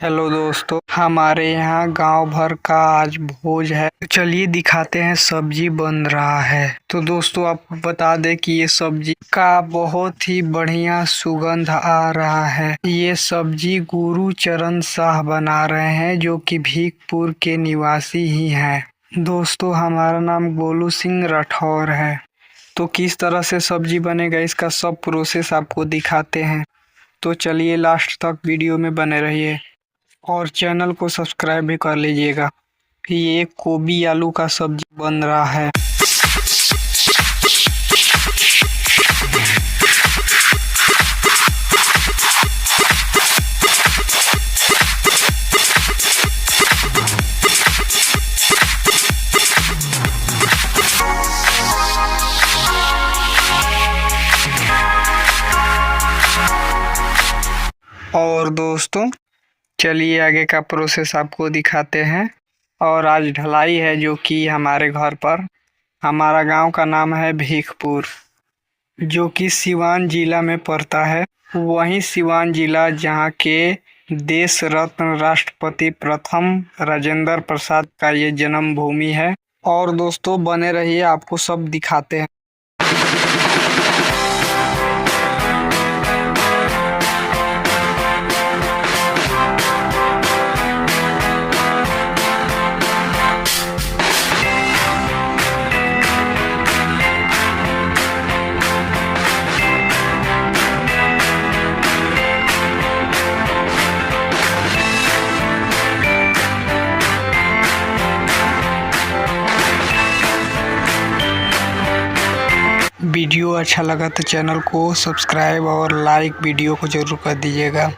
Hello दोस्तों, हमारे यहाँ गांव भर का आज भोज है। चलिए दिखाते हैं सब्जी बन रहा है। तो दोस्तों आपको बता दें कि ये सब्जी का बहुत ही बढ़िया सुगंध आ रहा है। ये सब्जी गुरु चरण शाह बना रहे हैं, जो कि भीखपुर के निवासी ही हैं। दोस्तों हमारा नाम गोलू सिंह राठौर है। तो किस तरह से सब्जी बनेगा इसका सब प्रोसेस आपको दिखाते हैं। तो चलिए लास्ट तक वीडियो में बने रहिए और चैनल को सब्सक्राइब भी कर लीजिएगा। ये गोभी आलू का सब्जी बन रहा है। और दोस्तों चलिए आगे का प्रोसेस आपको दिखाते हैं। और आज ढलाई है जो कि हमारे घर पर। हमारा गांव का नाम है भीखपुर, जो कि सिवान जिला में पड़ता है। वहीं सिवान जिला जहां के देश रत्न राष्ट्रपति प्रथम राजेंद्र प्रसाद का ये जन्म भूमि है। और दोस्तों बने रहिए, आपको सब दिखाते हैं। वीडियो अच्छा लगा तो चैनल को सब्सक्राइब और लाइक वीडियो को जरूर कर दीजिएगा।